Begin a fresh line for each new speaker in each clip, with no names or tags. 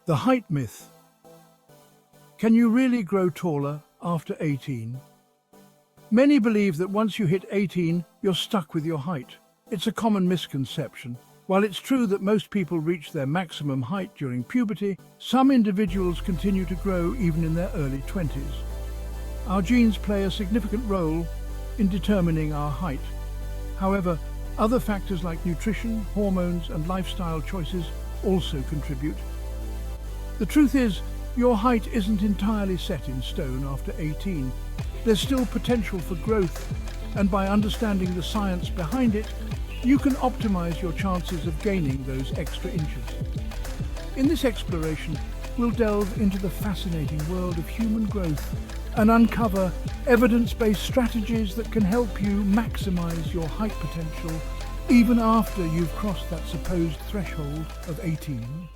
The height myth. Can you really grow taller after 18? Many believe that once you hit 18, you're stuck with your height. It's a common misconception. While it's true that most people reach their maximum height during puberty, some individuals continue to grow even in their early 20s. Our genes play a significant role in determining our height. However, other factors like nutrition, hormones, and lifestyle choices also contribute. The truth is, your height isn't entirely set in stone after 18. There's still potential for growth, and by understanding the science behind it, you can optimize your chances of gaining those extra inches. In this exploration, we'll delve into the fascinating world of human growth and uncover evidence-based strategies that can help you maximize your height potential even after you've crossed that supposed threshold of 18.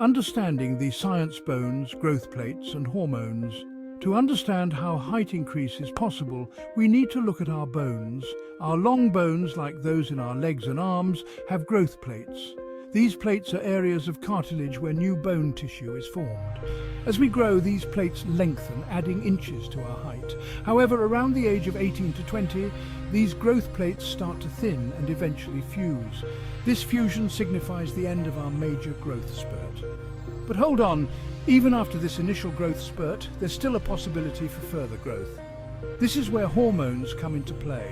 Understanding the science bones, growth plates, and hormones. To understand how height increase is possible, we need to look at our bones. Our long bones, like those in our legs and arms, have growth plates. These plates are areas of cartilage where new bone tissue is formed. As we grow, these plates lengthen, adding inches to our height. However, around the age of 18 to 20, these growth plates start to thin and eventually fuse. This fusion signifies the end of our major growth spurt. But hold on, even after this initial growth spurt, there's still a possibility for further growth. This is where hormones come into play.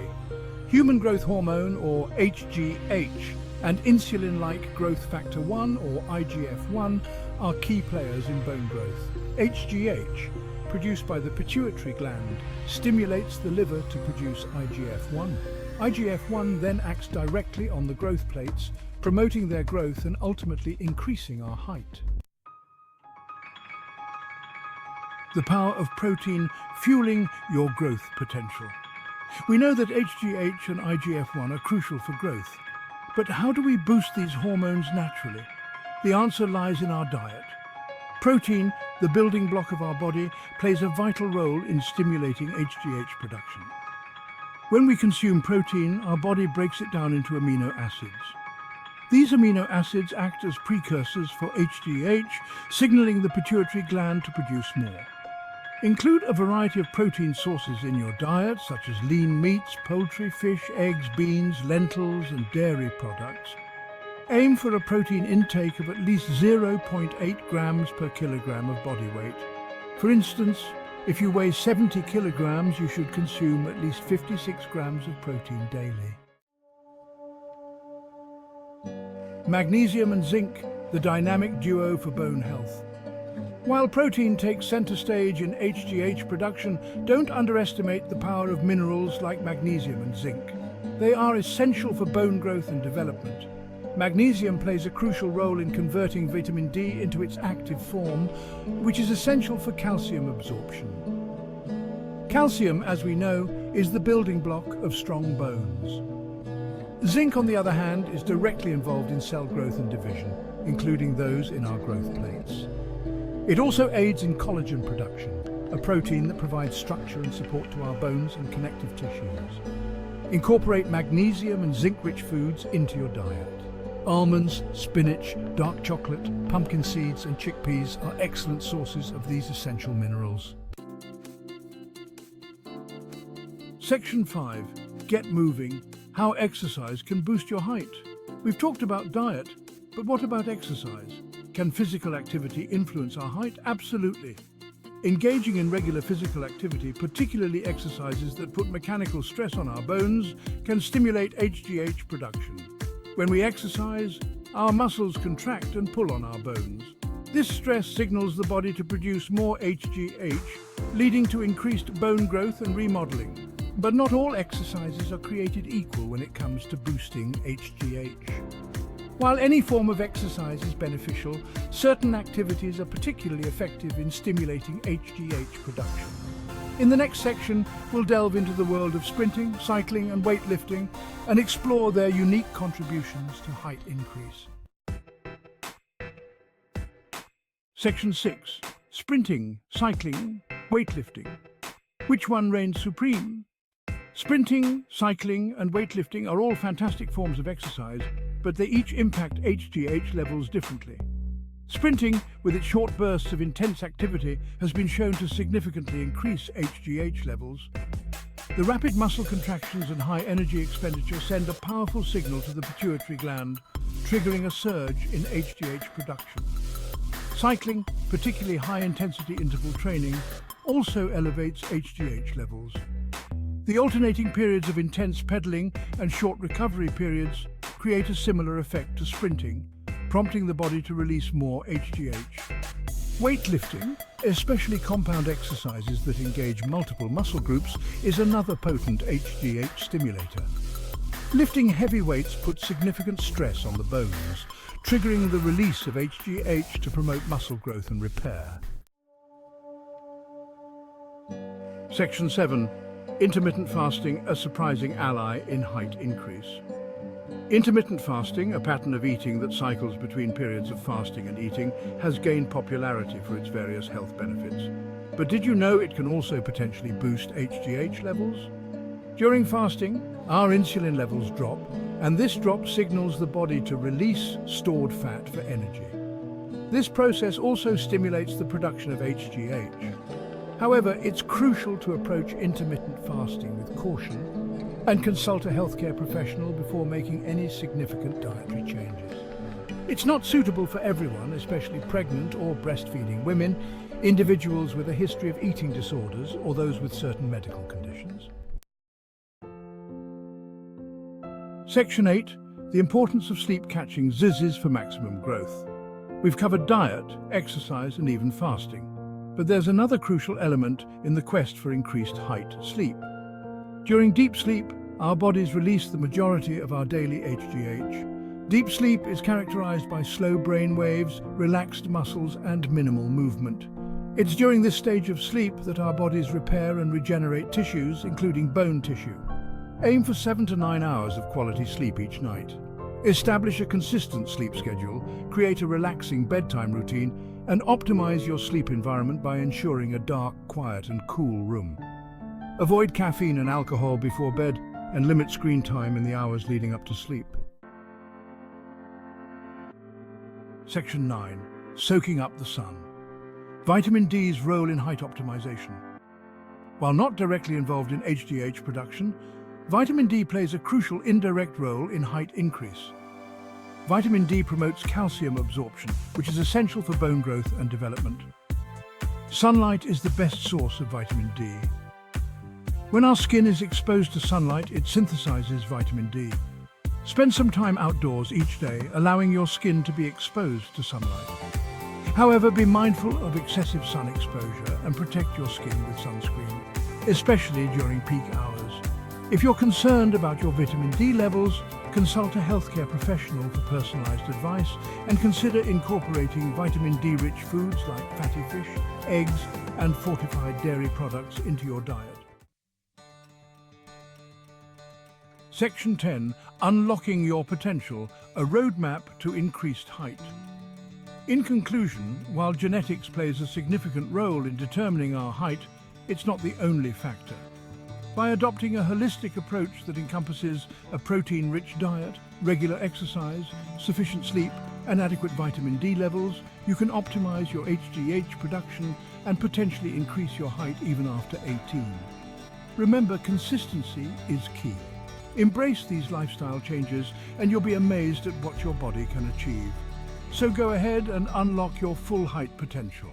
Human growth hormone, or HGH, and insulin-like growth factor 1, or IGF-1, are key players in bone growth. HGH, produced by the pituitary gland, stimulates the liver to produce IGF-1. IGF-1 then acts directly on the growth plates, promoting their growth and ultimately increasing our height. The power of protein fueling your growth potential. We know that HGH and IGF-1 are crucial for growth. But how do we boost these hormones naturally? The answer lies in our diet. Protein, the building block of our body, plays a vital role in stimulating HGH production. When we consume protein, our body breaks it down into amino acids. These amino acids act as precursors for HGH, signaling the pituitary gland to produce more. Include a variety of protein sources in your diet, such as lean meats, poultry, fish, eggs, beans, lentils, and dairy products. Aim for a protein intake of at least 0.8 grams per kilogram of body weight. For instance, if you weigh 70 kilograms, you should consume at least 56 grams of protein daily. Magnesium and zinc, the dynamic duo for bone health. While protein takes center stage in HGH production, don't underestimate the power of minerals like magnesium and zinc. They are essential for bone growth and development. Magnesium plays a crucial role in converting vitamin D into its active form, which is essential for calcium absorption. Calcium, as we know, is the building block of strong bones. Zinc, on the other hand, is directly involved in cell growth and division, including those in our growth plates. It also aids in collagen production, a protein that provides structure and support to our bones and connective tissues. Incorporate magnesium and zinc-rich foods into your diet. Almonds, spinach, dark chocolate, pumpkin seeds, and chickpeas are excellent sources of these essential minerals. Section 5. Get moving. How exercise can boost your height. We've talked about diet, but what about exercise? Can physical activity influence our height? Absolutely. Engaging in regular physical activity, particularly exercises that put mechanical stress on our bones, can stimulate HGH production. When we exercise, our muscles contract and pull on our bones. This stress signals the body to produce more HGH, leading to increased bone growth and remodeling. But not all exercises are created equal when it comes to boosting HGH. While any form of exercise is beneficial, certain activities are particularly effective in stimulating HGH production. In the next section, we'll delve into the world of sprinting, cycling, and weightlifting and explore their unique contributions to height increase. Section 6. Sprinting, cycling, weightlifting. Which one reigns supreme? Sprinting, cycling, and weightlifting are all fantastic forms of exercise, but they each impact HGH levels differently. Sprinting, with its short bursts of intense activity, has been shown to significantly increase HGH levels. The rapid muscle contractions and high energy expenditure send a powerful signal to the pituitary gland, triggering a surge in HGH production. Cycling, particularly high-intensity interval training, also elevates HGH levels. The alternating periods of intense pedaling and short recovery periods create a similar effect to sprinting, prompting the body to release more HGH. Weightlifting, especially compound exercises that engage multiple muscle groups, is another potent HGH stimulator. Lifting heavy weights puts significant stress on the bones, triggering the release of HGH to promote muscle growth and repair. Section 7. Intermittent fasting, a surprising ally in height increase. Intermittent fasting, a pattern of eating that cycles between periods of fasting and eating, has gained popularity for its various health benefits. But did you know it can also potentially boost HGH levels? During fasting, our insulin levels drop, and this drop signals the body to release stored fat for energy. This process also stimulates the production of HGH. However, it's crucial to approach intermittent fasting with caution and consult a healthcare professional before making any significant dietary changes. It's not suitable for everyone, especially pregnant or breastfeeding women, individuals with a history of eating disorders, or those with certain medical conditions. Section 8. The importance of sleep catching zizzes for maximum growth. We've covered diet, exercise, and even fasting. But there's another crucial element in the quest for increased height: sleep. During deep sleep, our bodies release the majority of our daily HGH. Deep sleep is characterized by slow brain waves, relaxed muscles, and minimal movement. It's during this stage of sleep that our bodies repair and regenerate tissues, including bone tissue. Aim for 7 to 9 hours of quality sleep each night. Establish a consistent sleep schedule, create a relaxing bedtime routine, and optimize your sleep environment by ensuring a dark, quiet, and cool room. Avoid caffeine and alcohol before bed, and limit screen time in the hours leading up to sleep. Section 9. Soaking up the sun. Vitamin D's role in height optimization. While not directly involved in HGH production, vitamin D plays a crucial indirect role in height increase. Vitamin D promotes calcium absorption, which is essential for bone growth and development. Sunlight is the best source of vitamin D. When our skin is exposed to sunlight, it synthesizes vitamin D. Spend some time outdoors each day, allowing your skin to be exposed to sunlight. However, be mindful of excessive sun exposure and protect your skin with sunscreen, especially during peak hours. If you're concerned about your vitamin D levels, consult a healthcare professional for personalized advice, and consider incorporating vitamin D-rich foods like fatty fish, eggs, and fortified dairy products into your diet. Section 10. Unlocking your potential, a roadmap to increased height. In conclusion, while genetics plays a significant role in determining our height, it's not the only factor. By adopting a holistic approach that encompasses a protein-rich diet, regular exercise, sufficient sleep, and adequate vitamin D levels, you can optimize your HGH production and potentially increase your height even after 18. Remember, consistency is key. Embrace these lifestyle changes and you'll be amazed at what your body can achieve. So go ahead and unlock your full height potential.